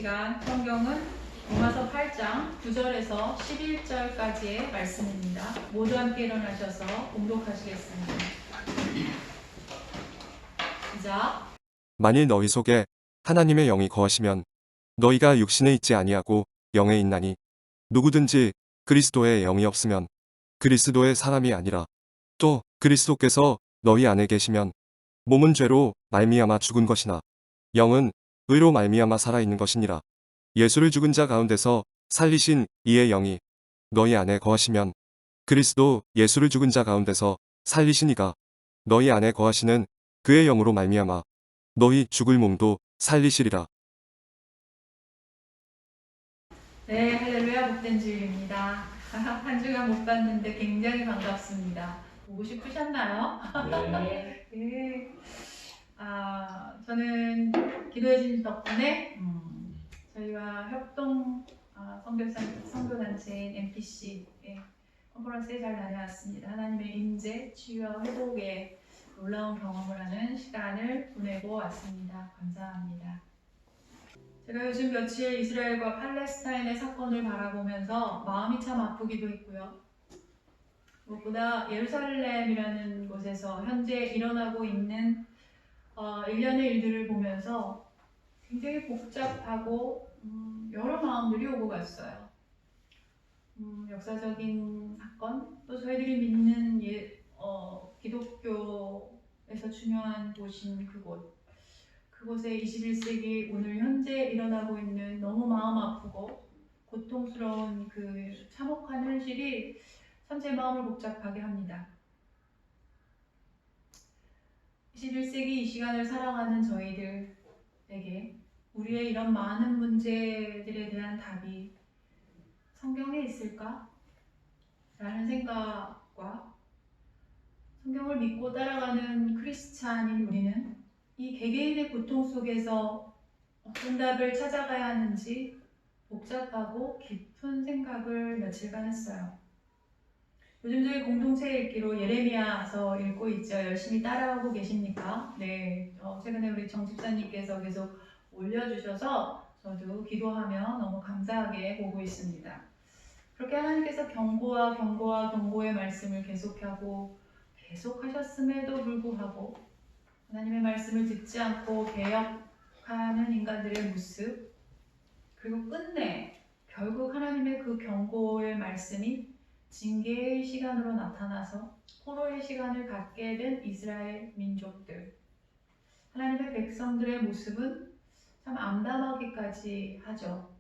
시간 성경은 로마서 8장 9절에서 11절까지의 말씀입니다. 모두 함께 일어나셔서 봉독하시겠습니다. 시작. 만일 너희 속에 하나님의 영이 거하시면 너희가 육신에 있지 아니하고 영에 있나니 누구든지 그리스도의 영이 없으면 그리스도의 사람이 아니라 또 그리스도께서 너희 안에 계시면 몸은 죄로 말미암아 죽은 것이나 영은 의로 말미암아 살아있는 것이니라. 예수를 죽은 자 가운데서 살리신 이의 영이 너희 안에 거하시면 그리스도 예수를 죽은 자 가운데서 살리신 이가 너희 안에 거하시는 그의 영으로 말미암아 너희 죽을 몸도 살리시리라. 네, 할렐루야. 복된 주일입니다. 한 주간 못 봤는데 굉장히 반갑습니다. 보고 싶으셨나요? 네. 네. 저는 기도해 주신 덕분에 저희와 협동 선교단체인 MPC 컨퍼런스에 잘 다녀왔습니다. 하나님의 임재, 치유와 회복의 놀라운 경험을 하는 시간을 보내고 왔습니다. 감사합니다. 제가 요즘 며칠 이스라엘과 팔레스타인의 사건을 바라보면서 마음이 참 아프기도 했고요. 무엇보다 예루살렘이라는 곳에서 현재 일어나고 있는 일련의 일들을 보면서 굉장히 복잡하고 여러 마음들이 오고 갔어요. 역사적인 사건, 또 저희들이 믿는 기독교에서 중요한 곳인 그곳에 21세기 오늘 현재 일어나고 있는 너무 마음 아프고 고통스러운 그 참혹한 현실이 참 제 마음을 복잡하게 합니다. 21세기 이 시간을 살아가는 저희들에게 우리의 이런 많은 문제들에 대한 답이 성경에 있을까? 라는 생각과 성경을 믿고 따라가는 크리스찬인 우리는 이 개개인의 고통 속에서 어떤 답을 찾아가야 하는지 복잡하고 깊은 생각을 며칠간 했어요. 요즘 저희 공동체 읽기로 예레미야서 읽고 있죠. 열심히 따라오고 계십니까? 네. 최근에 우리 정 집사님께서 계속 올려주셔서 저도 기도하며 너무 감사하게 보고 있습니다. 그렇게 하나님께서 경고의 말씀을 계속하셨음에도 불구하고 하나님의 말씀을 듣지 않고 개혁하는 인간들의 모습, 그리고 끝내 결국 하나님의 그 경고의 말씀이 징계의 시간으로 나타나서 포로의 시간을 갖게 된 이스라엘 민족들, 하나님의 백성들의 모습은 참 암담하기까지 하죠.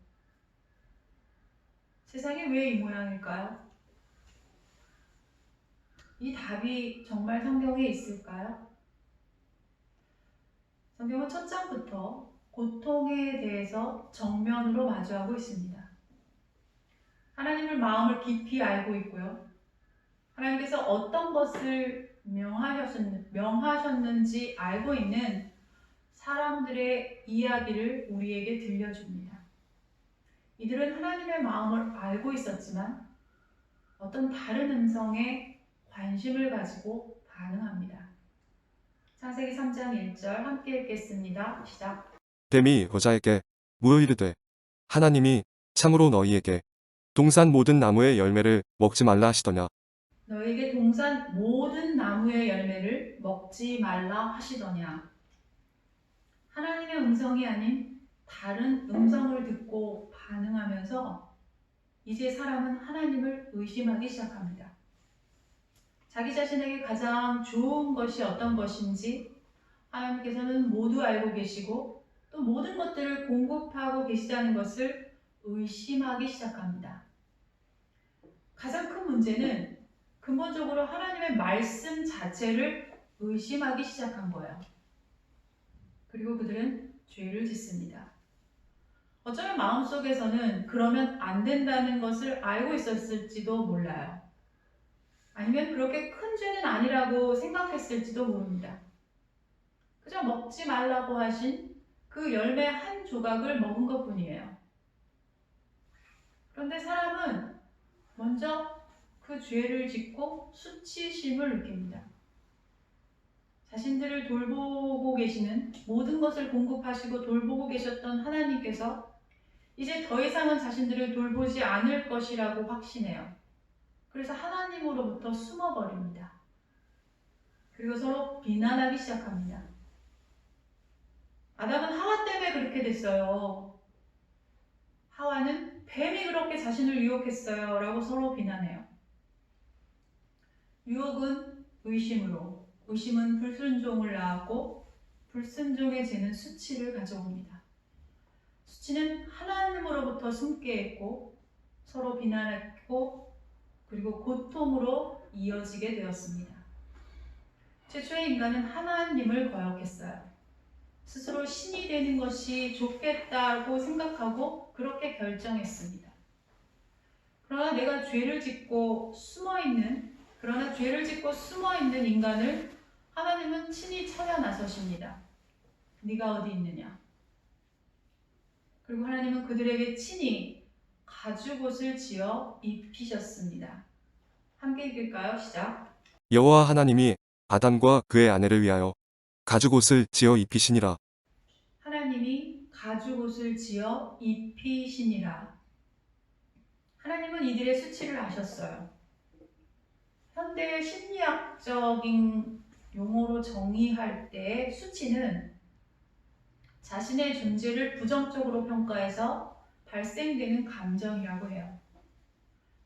세상이 왜 이 모양일까요? 이 답이 정말 성경에 있을까요? 성경은 첫 장부터 고통에 대해서 정면으로 마주하고 있습니다. 하나님을 마음을 깊이 알고 있고요. 하나님께서 어떤 것을 명하셨는지 알고 있는 사람들의 이야기를 우리에게 들려줍니다. 이들은 하나님의 마음을 알고 있었지만 어떤 다른 음성에 관심을 가지고 반응합니다. 창세기 3장 1절 함께 읽겠습니다. 시작. 뱀이 여자에게 물어 이르되 하나님이 참으로 너희에게 동산 모든 나무의 열매를 먹지 말라 하시더냐. 너에게 동산 모든 나무의 열매를 먹지 말라 하시더냐. 하나님의 음성이 아닌 다른 음성을 듣고 반응하면서 이제 사람은 하나님을 의심하기 시작합니다. 자기 자신에게 가장 좋은 것이 어떤 것인지 하나님께서는 모두 알고 계시고 또 모든 것들을 공급하고 계시다는 것을 의심하기 시작합니다. 가장 큰 문제는 근본적으로 하나님의 말씀 자체를 의심하기 시작한 거예요. 그리고 그들은 죄를 짓습니다. 어쩌면 마음속에서는 그러면 안 된다는 것을 알고 있었을지도 몰라요. 아니면 그렇게 큰 죄는 아니라고 생각했을지도 모릅니다. 그저 먹지 말라고 하신 그 열매 한 조각을 먹은 것 뿐이에요. 그런데 사람은 먼저 그 죄를 짓고 수치심을 느낍니다. 자신들을 돌보고 계시는 모든 것을 공급하시고 돌보고 계셨던 하나님께서 이제 더 이상은 자신들을 돌보지 않을 것이라고 확신해요. 그래서 하나님으로부터 숨어버립니다. 그리고 서로 비난하기 시작합니다. 아담은 하와 때문에 그렇게 됐어요. 하와는 뱀이 그렇게 자신을 유혹했어요. 라고 서로 비난해요. 유혹은 의심으로, 의심은 불순종을 낳았고 불순종의 죄는 수치를 가져옵니다. 수치는 하나님으로부터 숨게 했고 서로 비난했고 그리고 고통으로 이어지게 되었습니다. 최초의 인간은 하나님을 거역했어요. 스스로 신이 되는 것이 좋겠다고 생각하고 그렇게 결정했습니다. 그러나 죄를 짓고 숨어있는 인간을 하나님은 친히 찾아 나서십니다. 네가 어디 있느냐? 그리고 하나님은 그들에게 친히 가죽옷을 지어 입히셨습니다. 함께 읽을까요? 시작. 여호와 하나님이 아담과 그의 아내를 위하여 가죽옷을 지어 입히시니라. 하나님이 가죽옷을 지어 입히시니라. 하나님은 이들의 수치를 아셨어요. 현대 심리학적인 용어로 정의할 때 수치는 자신의 존재를 부정적으로 평가해서 발생되는 감정이라고 해요.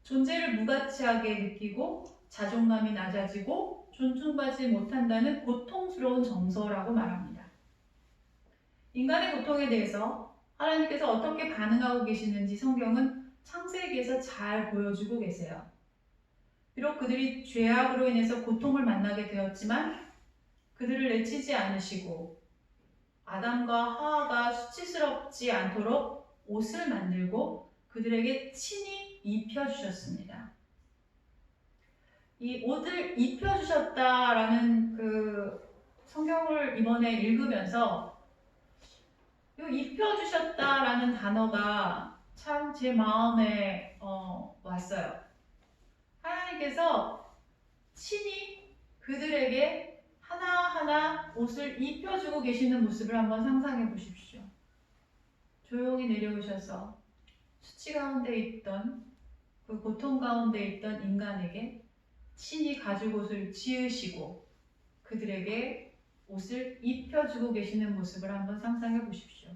존재를 무가치하게 느끼고 자존감이 낮아지고 존중받지 못한다는 고통스러운 정서라고 말합니다. 인간의 고통에 대해서 하나님께서 어떻게 반응하고 계시는지 성경은 창세기에서 잘 보여주고 계세요. 비록 그들이 죄악으로 인해서 고통을 만나게 되었지만 그들을 내치지 않으시고 아담과 하와가 수치스럽지 않도록 옷을 만들고 그들에게 친히 입혀주셨습니다. 이 옷을 입혀주셨다라는 그 성경을 이번에 읽으면서 이 입혀주셨다라는 단어가 참 제 마음에 왔어요. 하나님께서 친히 그들에게 하나하나 옷을 입혀주고 계시는 모습을 한번 상상해 보십시오. 조용히 내려오셔서 수치 가운데 있던 그 고통 가운데 있던 인간에게 친히 가죽옷을 지으시고 그들에게 옷을 입혀주고 계시는 모습을 한번 상상해 보십시오.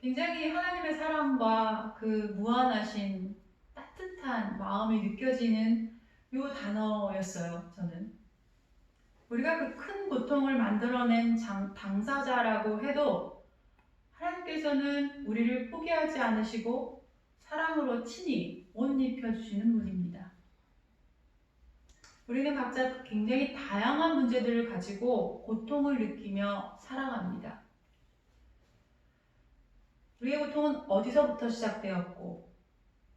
굉장히 하나님의 사랑과 그 무한하신 따뜻한 마음이 느껴지는 이 단어였어요. 저는 우리가 그 큰 고통을 만들어낸 당사자라고 해도 하나님께서는 우리를 포기하지 않으시고 사랑으로 친히 옷 입혀주시는 분입니다. 우리는 각자 굉장히 다양한 문제들을 가지고 고통을 느끼며 살아갑니다. 우리의 고통은 어디서부터 시작되었고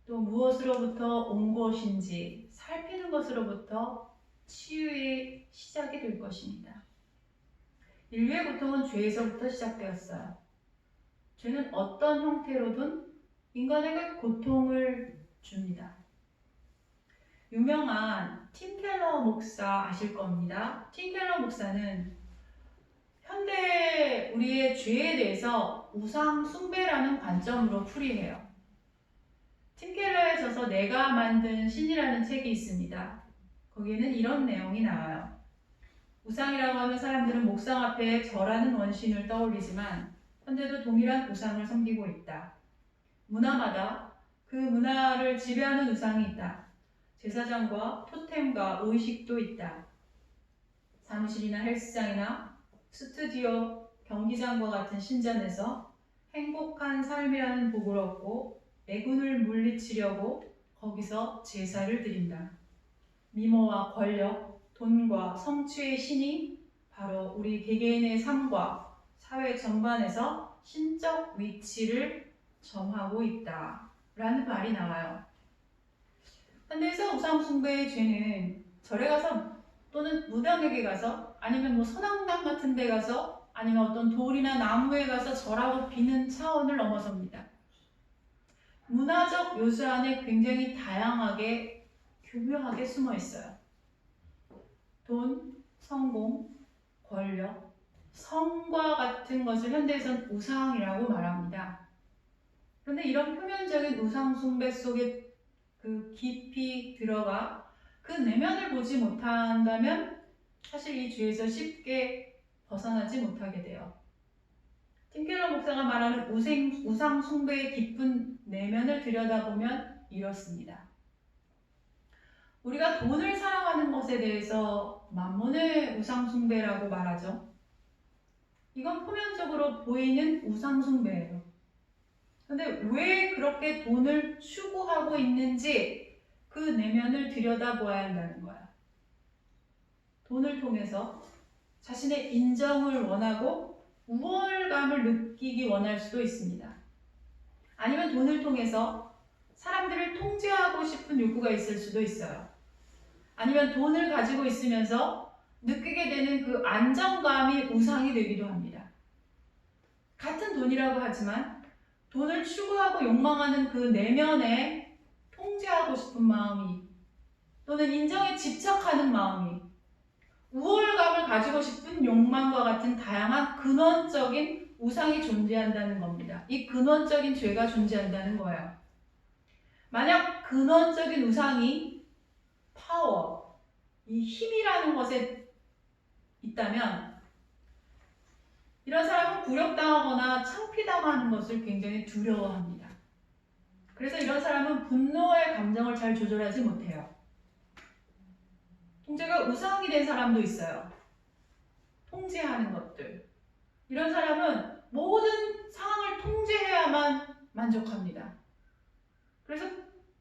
또 무엇으로부터 온 것인지 살피는 것으로부터 치유의 시작이 될 것입니다. 인류의 고통은 죄에서부터 시작되었어요. 죄는 어떤 형태로든 인간에게 고통을 줍니다. 유명한 팀 켈러 목사 아실 겁니다. 팀 켈러 목사는 현대 우리의 죄에 대해서 우상 숭배라는 관점으로 풀이해요. 팀 켈러에 서서 내가 만든 신이라는 책이 있습니다. 거기에는 이런 내용이 나와요. 우상이라고 하면 사람들은 목상 앞에 절하는 원신을 떠올리지만 현대도 동일한 우상을 섬기고 있다. 문화마다 그 문화를 지배하는 우상이 있다. 제사장과 토템과 의식도 있다. 사무실이나 헬스장이나 스튜디오, 경기장과 같은 신전에서 행복한 삶이라는 복을 얻고 애군을 물리치려고 거기서 제사를 드린다. 미모와 권력, 돈과 성취의 신이 바로 우리 개개인의 삶과 사회 전반에서 신적 위치를 점하고 있다. 라는 말이 나와요. 현대에서 우상 숭배의 죄는 절에 가서 또는 무당에게 가서 아니면 선앙당 같은 데 가서 아니면 어떤 돌이나 나무에 가서 절하고 비는 차원을 넘어섭니다. 문화적 요소 안에 굉장히 다양하게 교묘하게 숨어 있어요. 돈, 성공, 권력, 성과 같은 것을 현대에서는 우상이라고 말합니다. 그런데 이런 표면적인 우상 숭배 속에 그 깊이 들어가 그 내면을 보지 못한다면 사실 이 죄에서 쉽게 벗어나지 못하게 돼요. 팀켈러 목사가 말하는 우상 숭배의 깊은 내면을 들여다보면 이렇습니다. 우리가 돈을 사랑하는 것에 대해서 만몬의 우상 숭배라고 말하죠. 이건 표면적으로 보이는 우상 숭배예요. 근데 왜 그렇게 돈을 추구하고 있는지 그 내면을 들여다보아야 한다는 거야. 돈을 통해서 자신의 인정을 원하고 우월감을 느끼기 원할 수도 있습니다. 아니면 돈을 통해서 사람들을 통제하고 싶은 욕구가 있을 수도 있어요. 아니면 돈을 가지고 있으면서 느끼게 되는 그 안정감이 우상이 되기도 합니다. 같은 돈이라고 하지만 돈을 추구하고 욕망하는 그 내면에 통제하고 싶은 마음이 또는 인정에 집착하는 마음이 우월감을 가지고 싶은 욕망과 같은 다양한 근원적인 우상이 존재한다는 겁니다. 이 근원적인 죄가 존재한다는 거예요. 만약 근원적인 우상이 파워, 이 힘이라는 것에 있다면 이런 사람은 굴욕당하거나 창피당하는 것을 굉장히 두려워합니다. 그래서 이런 사람은 분노의 감정을 잘 조절하지 못해요. 통제가 우상이 된 사람도 있어요. 통제하는 것들. 이런 사람은 모든 상황을 통제해야만 만족합니다. 그래서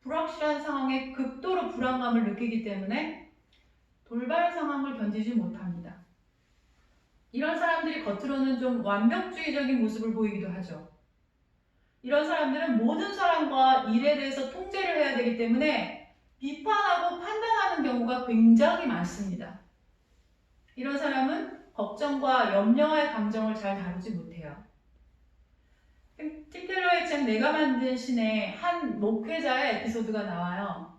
불확실한 상황에 극도로 불안감을 느끼기 때문에 돌발 상황을 견디지 못합니다. 이런 사람들이 겉으로는 좀 완벽주의적인 모습을 보이기도 하죠. 이런 사람들은 모든 사람과 일에 대해서 통제를 해야 되기 때문에 비판하고 판단하는 경우가 굉장히 많습니다. 이런 사람은 걱정과 염려의 감정을 잘 다루지 못해요. 팀 켈러의 책 내가 만든 신의 한 목회자의 에피소드가 나와요.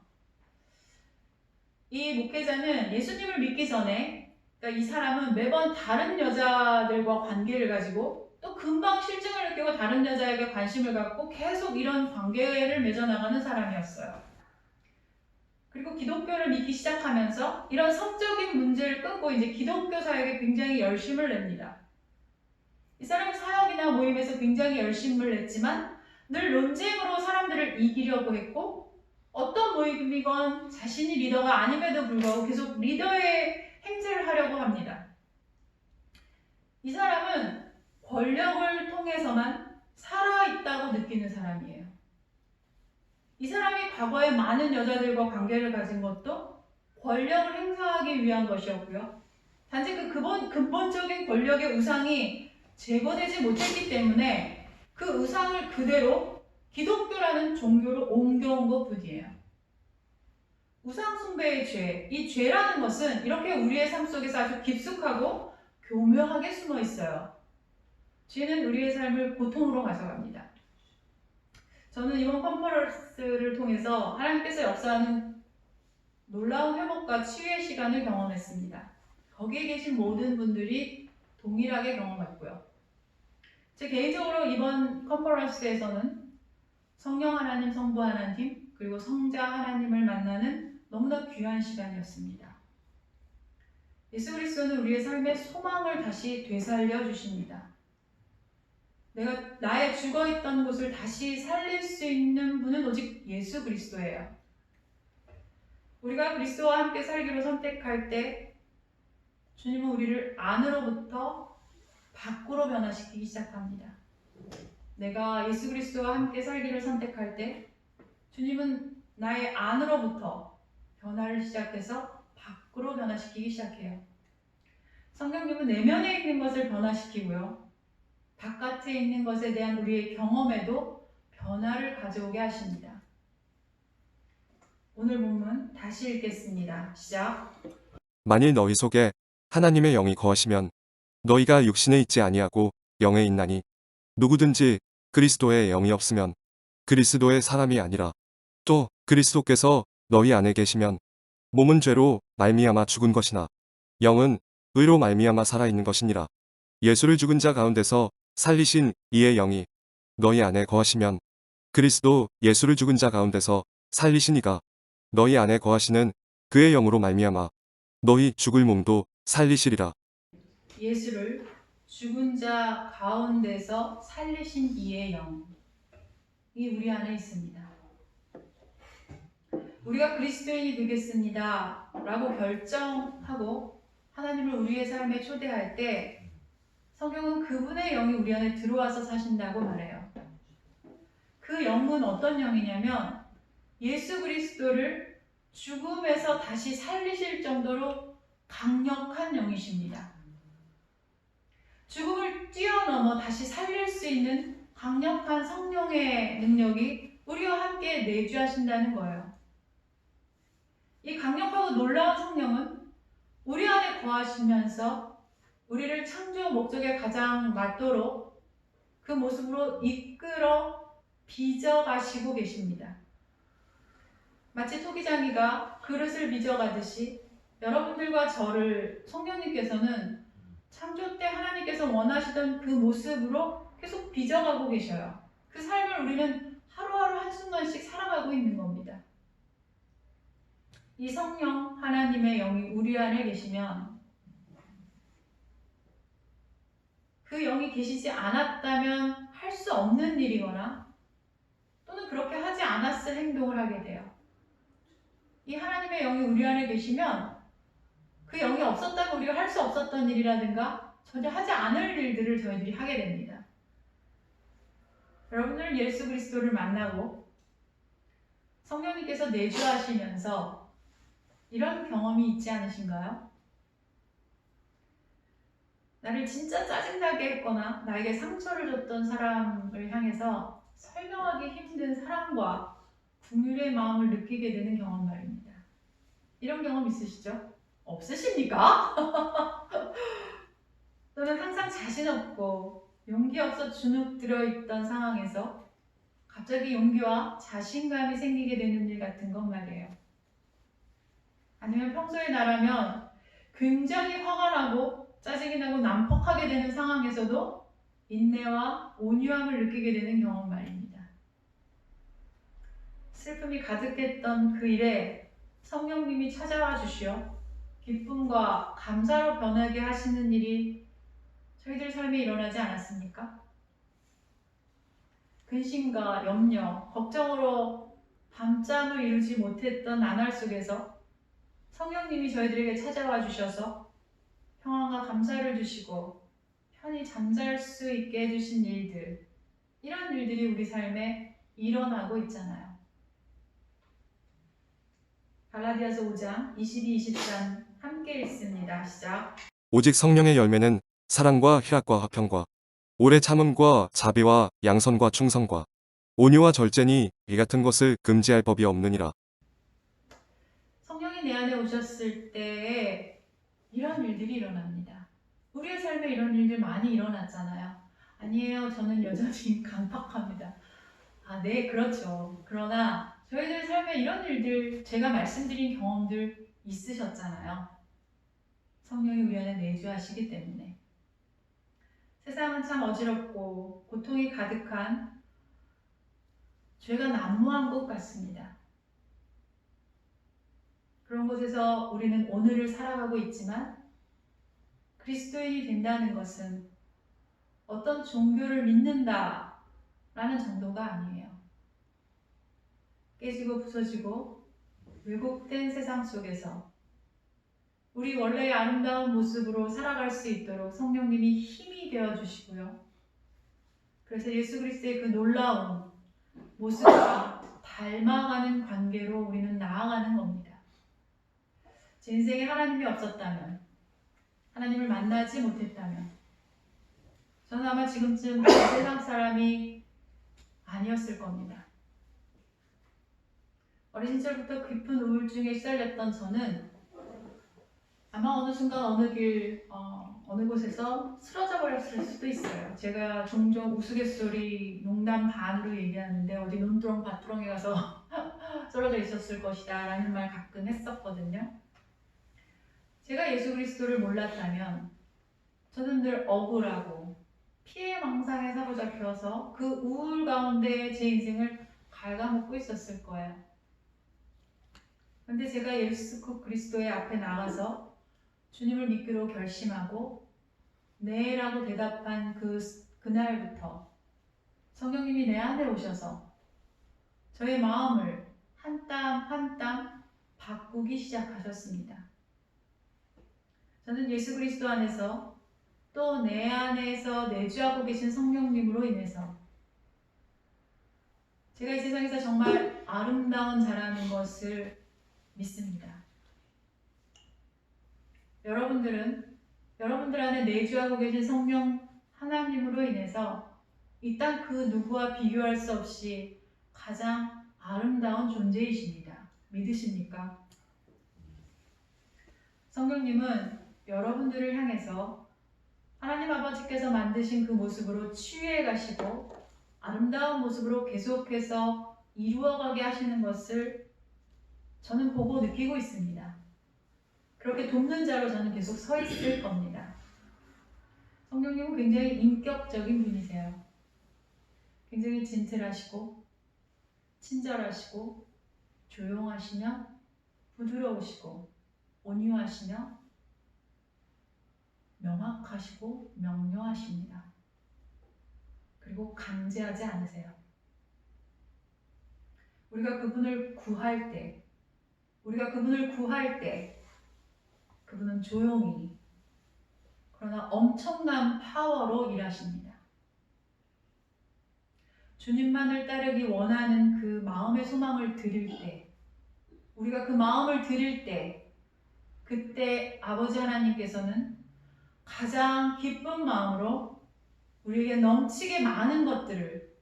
이 목회자는 예수님을 믿기 전에, 그러니까 이 사람은 매번 다른 여자들과 관계를 가지고 또 금방 실증을 느끼고 다른 여자에게 관심을 갖고 계속 이런 관계를 맺어나가는 사람이었어요. 그리고 기독교를 믿기 시작하면서 이런 성적인 문제를 끊고 이제 기독교 사역에 굉장히 열심을 냅니다. 이 사람은 사역이나 모임에서 굉장히 열심을 냈지만 늘 논쟁으로 사람들을 이기려고 했고 어떤 모임이건 자신이 리더가 아님에도 불구하고 계속 리더의 행세를 하려고 합니다. 이 사람은 권력을 통해서만 살아있다고 느끼는 사람이에요. 이 사람이 과거에 많은 여자들과 관계를 가진 것도 권력을 행사하기 위한 것이었고요. 단지 그 근본적인 권력의 우상이 제거되지 못했기 때문에 그 우상을 그대로 기독교라는 종교로 옮겨온 것 뿐이에요. 우상숭배의 죄, 이 죄라는 것은 이렇게 우리의 삶 속에서 아주 깊숙하고 교묘하게 숨어 있어요. 죄는 우리의 삶을 고통으로 가져갑니다. 저는 이번 컨퍼런스를 통해서 하나님께서 역사하는 놀라운 회복과 치유의 시간을 경험했습니다. 거기에 계신 모든 분들이 동일하게 경험했고요. 제 개인적으로 이번 컨퍼런스에서는 성령 하나님, 성부 하나님, 그리고 성자 하나님을 만나는 너무나 귀한 시간이었습니다. 예수 그리스도는 우리의 삶의 소망을 다시 되살려 주십니다. 내가 나의 죽어있던 곳을 다시 살릴 수 있는 분은 오직 예수 그리스도예요. 우리가 그리스도와 함께 살기로 선택할 때 주님은 우리를 안으로부터 밖으로 변화시키기 시작합니다. 내가 예수 그리스도와 함께 살기를 선택할 때 주님은 나의 안으로부터 변화를 시작해서 밖으로 변화시키기 시작해요. 성령님은 내면에 있는 것을 변화시키고요. 바깥에 있는 것에 대한 우리의 경험에도 변화를 가져오게 하십니다. 오늘 본문 다시 읽겠습니다. 시작. 만일 너희 속에 하나님의 영이 거하시면 너희가 육신에 있지 아니하고 영에 있나니 누구든지 그리스도의 영이 없으면 그리스도의 사람이 아니라 또 그리스도께서 너희 안에 계시면 몸은 죄로 말미암아 죽은 것이나 영은 의로 말미암아 살아있는 것이니라. 예수를 죽은 자 가운데서 살리신 이의 영이 너희 안에 거하시면 그리스도 예수를 죽은 자 가운데서 살리신 이가 너희 안에 거하시는 그의 영으로 말미암아 너희 죽을 몸도 살리시리라. 예수를 죽은 자 가운데서 살리신 이의 영이 우리 안에 있습니다. 우리가 그리스도인이 되겠습니다 라고 결정하고 하나님을 우리의 삶에 초대할 때 성경은 그분의 영이 우리 안에 들어와서 사신다고 말해요. 그 영은 어떤 영이냐면 예수 그리스도를 죽음에서 다시 살리실 정도로 강력한 영이십니다. 죽음을 뛰어넘어 다시 살릴 수 있는 강력한 성령의 능력이 우리와 함께 내주하신다는 거예요. 이 강력하고 놀라운 성령은 우리 안에 거하시면서 우리를 창조 목적에 가장 맞도록 그 모습으로 이끌어 빚어가시고 계십니다. 마치 토기장이가 그릇을 빚어가듯이 여러분들과 저를 성령님께서는 창조 때 하나님께서 원하시던 그 모습으로 계속 빚어가고 계셔요. 그 삶을 우리는 하루하루 한순간씩 살아가고 있는 겁니다. 이 성령 하나님의 영이 우리 안에 계시면 그 영이 계시지 않았다면 할 수 없는 일이거나 또는 그렇게 하지 않았을 행동을 하게 돼요. 이 하나님의 영이 우리 안에 계시면 그 영이 없었다면 우리가 할 수 없었던 일이라든가 전혀 하지 않을 일들을 저희들이 하게 됩니다. 여러분들 예수 그리스도를 만나고 성령님께서 내주하시면서 이런 경험이 있지 않으신가요? 나를 진짜 짜증나게 했거나 나에게 상처를 줬던 사람을 향해서 설명하기 힘든 사랑과 긍휼의 마음을 느끼게 되는 경험 말입니다. 이런 경험 있으시죠? 없으십니까? 또는 항상 자신 없고 용기 없어 주눅 들어있던 상황에서 갑자기 용기와 자신감이 생기게 되는 일 같은 것 말이에요. 아니면 평소에 나라면 굉장히 화가 나고 짜증이 나고 난폭하게 되는 상황에서도 인내와 온유함을 느끼게 되는 경험 말입니다. 슬픔이 가득했던 그 일에 성령님이 찾아와 주시어 기쁨과 감사로 변하게 하시는 일이 저희들 삶에 일어나지 않았습니까? 근심과 염려, 걱정으로 밤잠을 이루지 못했던 나날 속에서 성령님이 저희들에게 찾아와 주셔서 평안과 감사를 주시고 편히 잠잘 수 있게 해주신 일들, 이런 일들이 우리 삶에 일어나고 있잖아요. 갈라디아서 5장 22, 23 함께 읽습니다. 시작. 오직 성령의 열매는 사랑과 희락과 화평과 오래 참음과 자비와 양선과 충성과 온유와 절제니 이 같은 것을 금지할 법이 없느니라. 성령이 내 안에 오셨을 때 이런 일들이 일어납니다. 우리의 삶에 이런 일들 많이 일어났잖아요. 아니에요. 저는 여전히 강팍합니다. 아, 네, 그렇죠. 그러나 저희들 삶에 이런 일들, 제가 말씀드린 경험들 있으셨잖아요. 성령이 우리 안에 내주하시기 때문에. 세상은 참 어지럽고 고통이 가득한 죄가 난무한 곳 같습니다. 그런 곳에서 우리는 오늘을 살아가고 있지만 그리스도인이 된다는 것은 어떤 종교를 믿는다라는 정도가 아니에요. 깨지고 부서지고 왜곡된 세상 속에서 우리 원래의 아름다운 모습으로 살아갈 수 있도록 성령님이 힘이 되어주시고요. 그래서 예수 그리스도의 그 놀라운 모습과 닮아가는 관계로 우리는 나아가는 겁니다. 제 인생에 하나님이 없었다면, 하나님을 만나지 못했다면 저는 아마 지금쯤 그 세상 사람이 아니었을 겁니다. 어린 시절부터 깊은 우울증에 시달렸던 저는 아마 어느 순간 어느 길, 어느 곳에서 쓰러져 버렸을 수도 있어요. 제가 종종 우스갯소리 농담 반으로 얘기하는데 어디 논두렁 밭두렁에 가서 쓰러져 있었을 것이다 라는 말 가끔 했었거든요. 제가 예수 그리스도를 몰랐다면 저는 늘 억울하고 피해 망상에 사로잡혀서 그 우울 가운데 제 인생을 갉아먹고 있었을 거예요. 그런데 제가 예수 그리스도의 앞에 나가서 주님을 믿기로 결심하고 네라고 대답한 그날부터 성령님이 내 안에 오셔서 저의 마음을 한 땀 한 땀 바꾸기 시작하셨습니다. 저는 예수 그리스도 안에서 또 내 안에서 내주하고 계신 성령님으로 인해서 제가 이 세상에서 정말 아름다운 자라는 것을 믿습니다. 여러분들 안에 내주하고 계신 성령 하나님으로 인해서 이 땅 그 누구와 비교할 수 없이 가장 아름다운 존재이십니다. 믿으십니까? 성령님은 여러분들을 향해서 하나님 아버지께서 만드신 그 모습으로 치유해 가시고 아름다운 모습으로 계속해서 이루어가게 하시는 것을 저는 보고 느끼고 있습니다. 그렇게 돕는 자로 저는 계속 서 있을 겁니다. 성령님은 굉장히 인격적인 분이세요. 굉장히 진실하시고 친절하시고 조용하시며 부드러우시고 온유하시며 명확하시고 명료하십니다. 그리고 강제하지 않으세요. 우리가 그분을 구할 때 그분은 조용히 그러나 엄청난 파워로 일하십니다. 주님만을 따르기 원하는 그 마음의 소망을 드릴 때, 우리가 그 마음을 드릴 때, 그때 아버지 하나님께서는 가장 기쁜 마음으로 우리에게 넘치게 많은 것들을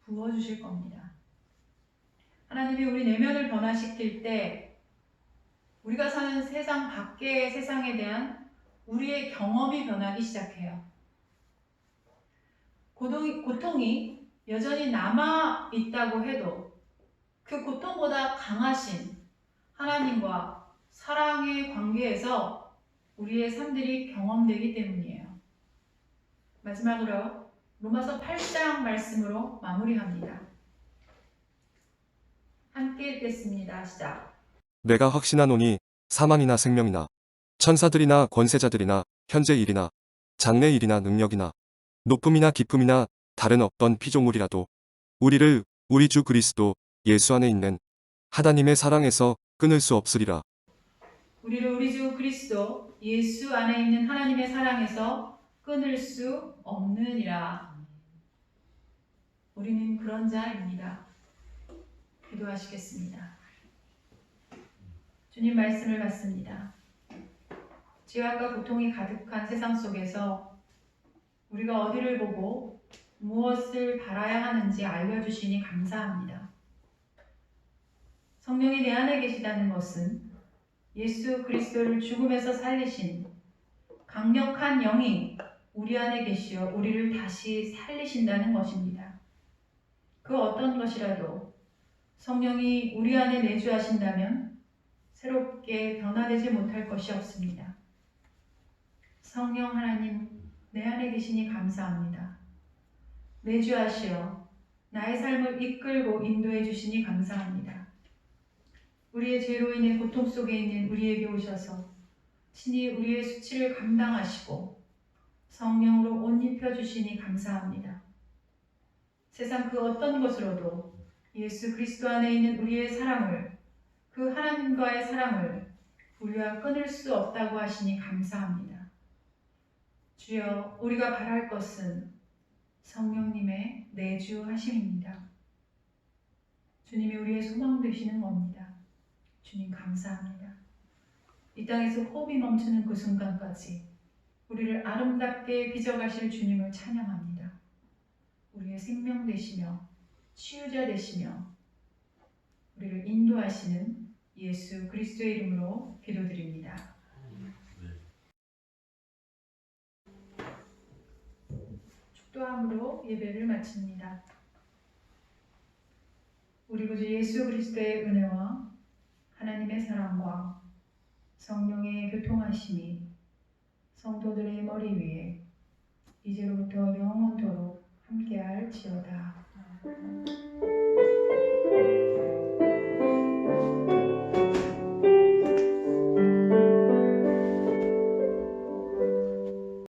부어주실 겁니다. 하나님이 우리 내면을 변화시킬 때 우리가 사는 세상 밖의 세상에 대한 우리의 경험이 변하기 시작해요. 고통이 여전히 남아 있다고 해도 그 고통보다 강하신 하나님과 사랑의 관계에서 우리의 삶들이 경험되기 때문이에요. 마지막으로 로마서 8장 말씀으로 마무리합니다. 함께 읽겠습니다. 시작. 내가 확신하노니 사망이나 생명이나 천사들이나 권세자들이나 현재 일이나 장래 일이나 능력이나 높음이나 깊음이나 다른 어떤 피조물이라도 우리를 우리 주 그리스도 예수 안에 있는 하나님의 사랑에서 끊을 수 없으리라. 우리를 우리 주 그리스도 예수 안에 있는 하나님의 사랑에서 끊을 수 없느니라. 우리는 그런 자입니다. 기도하시겠습니다. 주님 말씀을 받습니다. 죄악과 고통이 가득한 세상 속에서 우리가 어디를 보고 무엇을 바라야 하는지 알려주시니 감사합니다. 성령이 내 안에 계시다는 것은 예수 그리스도를 죽음에서 살리신 강력한 영이 우리 안에 계시어 우리를 다시 살리신다는 것입니다. 그 어떤 것이라도 성령이 우리 안에 내주하신다면 새롭게 변화되지 못할 것이 없습니다. 성령 하나님, 내 안에 계시니 감사합니다. 내주하시어 나의 삶을 이끌고 인도해 주시니 감사합니다. 우리의 죄로 인해 고통 속에 있는 우리에게 오셔서 친히 우리의 수치를 감당하시고 성령으로 옷 입혀 주시니 감사합니다. 세상 그 어떤 것으로도 예수 그리스도 안에 있는 우리의 사랑을, 그 하나님과의 사랑을 우리와 끊을 수 없다고 하시니 감사합니다. 주여, 우리가 바랄 것은 성령님의 내주하심입니다. 주님이 우리의 소망 되시는 겁니다. 주님 감사합니다. 이 땅에서 호흡이 멈추는 그 순간까지 우리를 아름답게 빚어가실 주님을 찬양합니다. 우리의 생명 되시며 치유자 되시며 우리를 인도하시는 예수 그리스도의 이름으로 기도드립니다. 축도함으로 예배를 마칩니다. 우리 구주 예수 그리스도의 은혜와 하나님의 사랑과 성령의 교통하심이 성도들의 머리 위에 이제로부터 영원토록 함께할지어다.